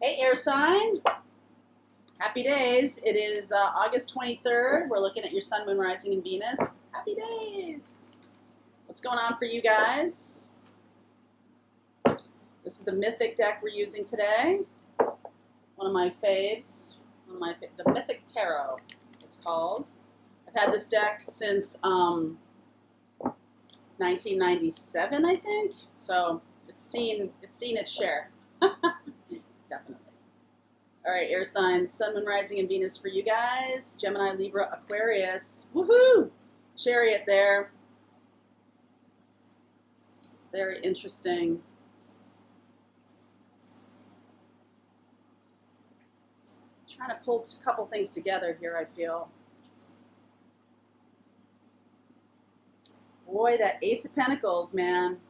Hey, air sign. Happy days. It is August 23rd. We're looking at your sun, moon, rising, and Venus. Happy days. What's going on for you guys? This is the Mythic deck we're using today. One of my faves. The Mythic Tarot, it's called. I've had this deck since 1997, I think. So it's seen its share. Definitely. All right, air signs, sun, moon, rising, and Venus for you guys. Gemini, Libra, Aquarius. Woohoo! Chariot there. Very interesting. Trying to pull a couple things together here, I feel. Boy, that Ace of Pentacles, man.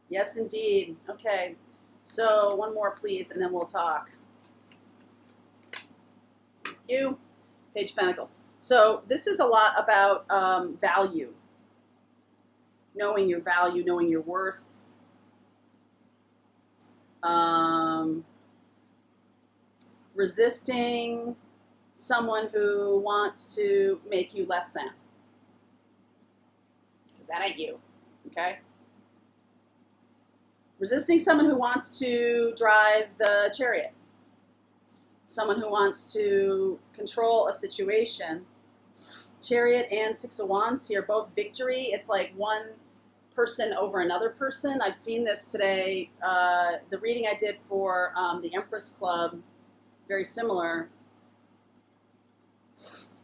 Yes, indeed. Okay, so one more, please, and then we'll talk. Thank you. Page of Pentacles. So this is a lot about value. Knowing your value, knowing your worth. Resisting someone who wants to make you less than. Because that ain't you, okay? Resisting someone who wants to drive the chariot. Someone who wants to control a situation. Chariot and Six of Wands here, both victory. It's like one person over another person. I've seen this today. The reading I did for the Empress Club, very similar.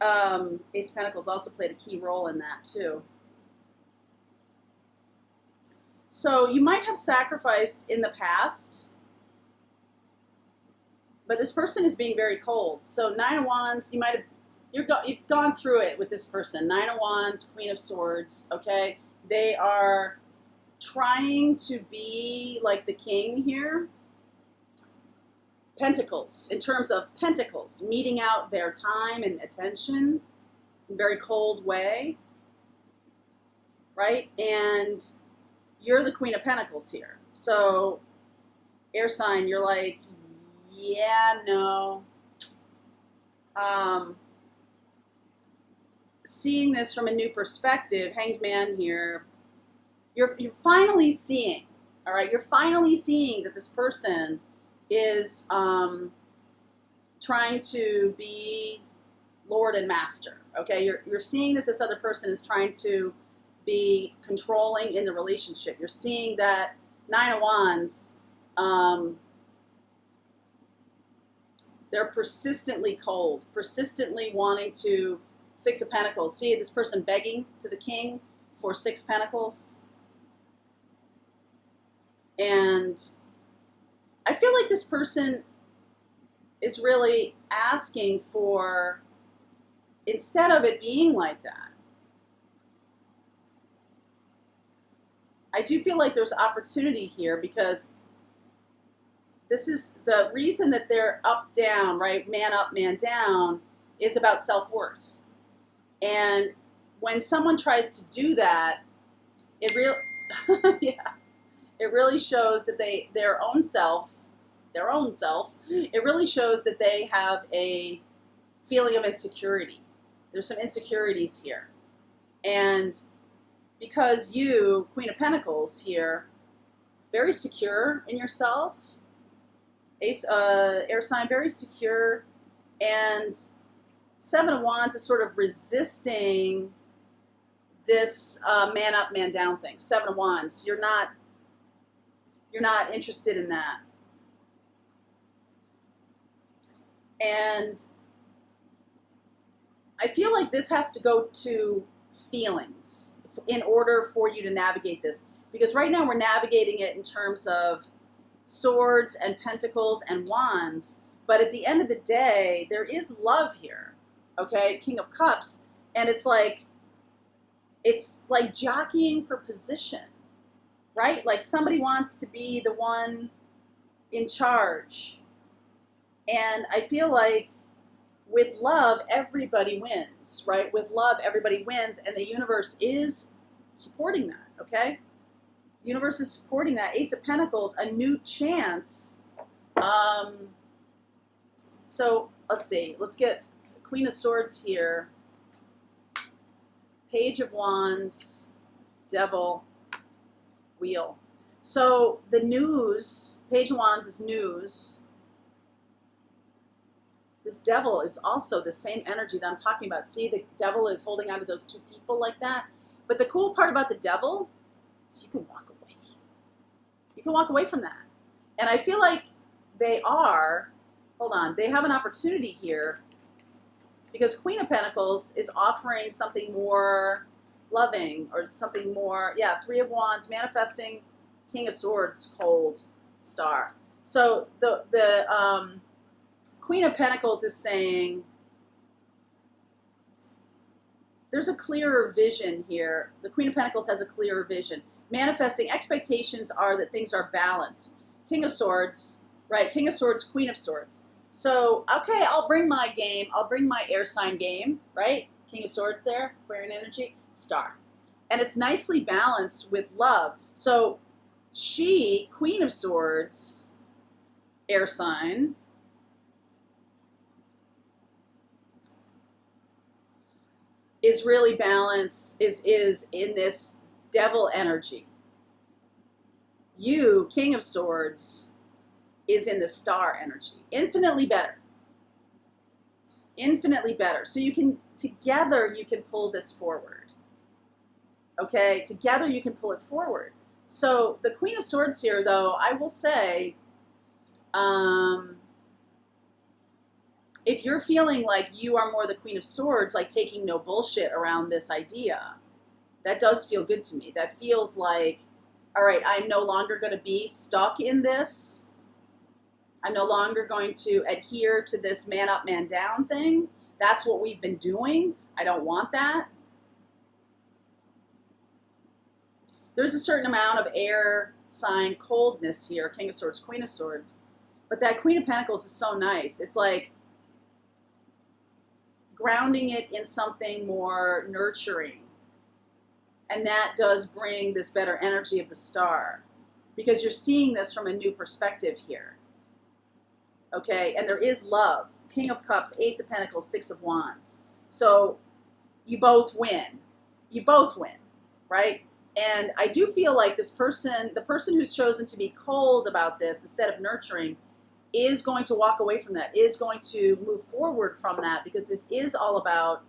Ace of Pentacles also played a key role in that too. So you might have sacrificed in the past, but this person is being very cold. So Nine of Wands, you might have, you've gone through it with this person. Nine of Wands, Queen of Swords, okay? They are trying to be like the king here. Pentacles, in terms of pentacles, meting out their time and attention in a very cold way, right? And you're the Queen of Pentacles here. So, air sign, you're like, yeah, no. Seeing this from a new perspective, Hanged Man here, you're finally seeing, all right? You're finally seeing that this person is trying to be Lord and Master, okay? You're seeing that this other person is trying to be controlling in the relationship. You're seeing that Nine of Wands, they're persistently cold, persistently wanting to, Six of Pentacles. See this person begging to the king for Six Pentacles. And I feel like this person is really asking for, instead of it being like that, I do feel like there's opportunity here because this is the reason that they're up, down, right? Man up, man down is about self-worth. And when someone tries to do that, it really shows that their own self, it really shows that they have a feeling of insecurity. There's some insecurities here. And because you, Queen of Pentacles here, very secure in yourself, air sign, very secure, and Seven of Wands is sort of resisting this man up, man down thing. Seven of Wands, you're not interested in that. And I feel like this has to go to feelings in order for you to navigate this. Because right now we're navigating it in terms of swords and pentacles and wands. But at the end of the day, there is love here. Okay? King of Cups. And it's like jockeying for position. Right? Like somebody wants to be the one in charge. And I feel like with love, everybody wins, right? With love, everybody wins, and the universe is supporting that, okay? The universe is supporting that. Ace of Pentacles, a new chance So let's see. Let's get the Queen of Swords here. Page of Wands, Devil, Wheel. So the news, Page of Wands is news. This Devil is also the same energy that I'm talking about. See, the Devil is holding on to those two people like that. But the cool part about the Devil is you can walk away. You can walk away from that. And I feel like they are, hold on, they have an opportunity here because Queen of Pentacles is offering something more loving or something more, yeah, Three of Wands, manifesting King of Swords, cold star. So the Queen of Pentacles is saying there's a clearer vision here. The Queen of Pentacles has a clearer vision. Manifesting expectations are that things are balanced. King of Swords, right? King of Swords, Queen of Swords. So, okay, I'll bring my game. I'll bring my air sign game, right? King of Swords there, Aquarian energy, star. And it's nicely balanced with love. So she, Queen of Swords, air sign, is really balanced, is in this Devil energy. You, King of Swords, is in the star energy. Infinitely better. Infinitely better. So you can, together you can pull this forward. Okay? Together you can pull it forward. So the Queen of Swords here, though, I will say, if you're feeling like you are more the Queen of Swords, like taking no bullshit around this idea, that does feel good to me. That feels like, all right, I'm no longer going to be stuck in this. I'm no longer going to adhere to this man up, man down thing. That's what we've been doing. I don't want that. There's a certain amount of air sign coldness here, King of Swords, Queen of Swords. But that Queen of Pentacles is so nice. It's like grounding it in something more nurturing. And that does bring this better energy of the star. Because you're seeing this from a new perspective here. Okay, and there is love. King of Cups, Ace of Pentacles, Six of Wands. So you both win. You both win, right? And I do feel like this person, the person who's chosen to be cold about this instead of nurturing, is going to walk away from that, is going to move forward from that, because this is all about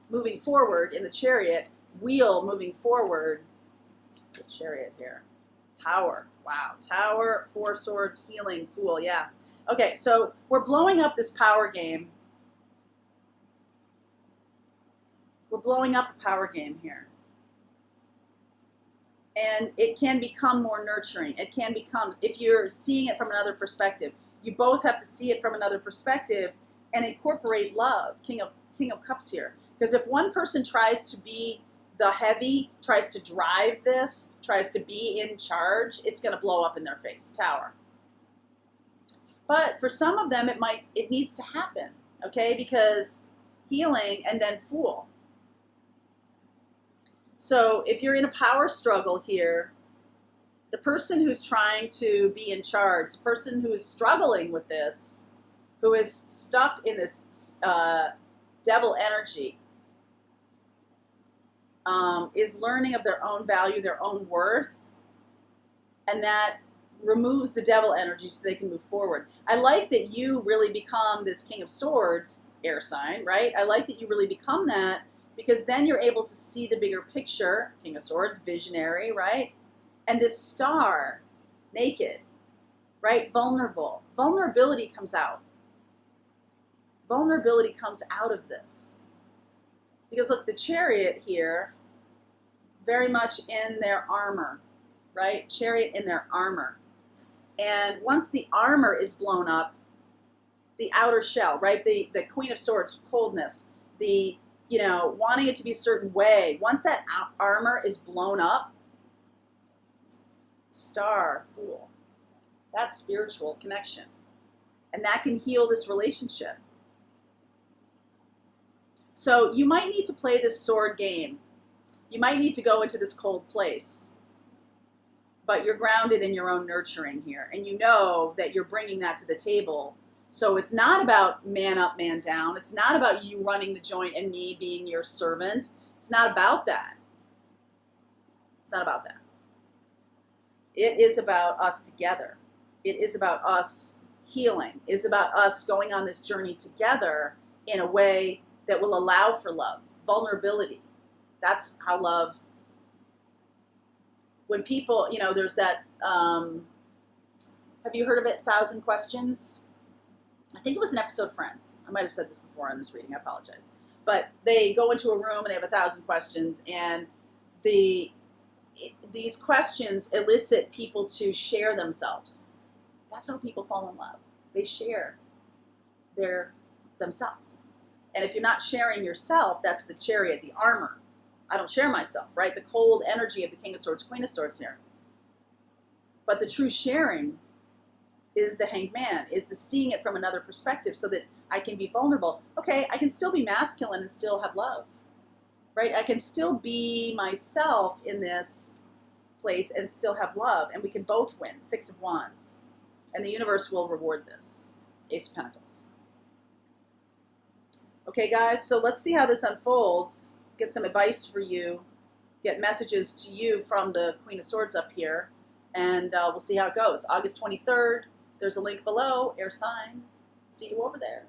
moving forward in the Chariot, wheel moving forward. It's a Chariot here. Tower. Wow. Tower, Four of Swords, healing, Fool. Yeah. Okay, so we're blowing up this power game. We're blowing up a power game here. And it can become more nurturing. It can become, if you're seeing it from another perspective, you both have to see it from another perspective and incorporate love. King of Cups here. Because if one person tries to be the heavy, tries to drive this, tries to be in charge, it's going to blow up in their face. Tower. But for some of them, it needs to happen, okay? Because healing and then Fool. So if you're in a power struggle here, the person who's trying to be in charge, the person who is struggling with this, who is stuck in this devil energy, is learning of their own value, their own worth, and that removes the devil energy so they can move forward. I like that you really become this King of Swords, air sign, right? I like that you really become that, because then you're able to see the bigger picture. King of Swords, visionary, right? And this star, naked, right? Vulnerable. Vulnerability comes out. Vulnerability comes out of this. Because look, the Chariot here, very much in their armor, right? Chariot in their armor. And once the armor is blown up, the outer shell, right? The Queen of Swords, coldness, the, wanting it to be a certain way. Once that armor is blown up, star, Fool. That's spiritual connection. And that can heal this relationship. So you might need to play this sword game. You might need to go into this cold place. but you're grounded in your own nurturing here. And you know that you're bringing that to the table. So it's not about man up, man down. It's not about you running the joint and me being your servant. It's not about that. It's not about that. It is about us together. It is about us healing. It is about us going on this journey together in a way that will allow for love, vulnerability. That's how love, when people, you know, there's that, have you heard of it, 1,000 Questions? I think it was an episode of Friends. I might have said this before on this reading. I apologize. But they go into a room and they have 1,000 questions, and these questions elicit people to share themselves. That's how people fall in love. They share themselves. And if you're not sharing yourself, that's the Chariot, the armor. I don't share myself, right? The cold energy of the King of Swords, Queen of Swords here. But the true sharing is the Hanged Man, is the seeing it from another perspective so that I can be vulnerable. Okay, I can still be masculine and still have love, right? I can still be myself in this place and still have love, and we can both win. 6 of Wands. And the universe will reward this. Ace of Pentacles. Okay, guys, so let's see how this unfolds. Get some advice for you. Get messages to you from the Queen of Swords up here. And we'll see how it goes. August 23rd. There's a link below. Air sign. See you over there.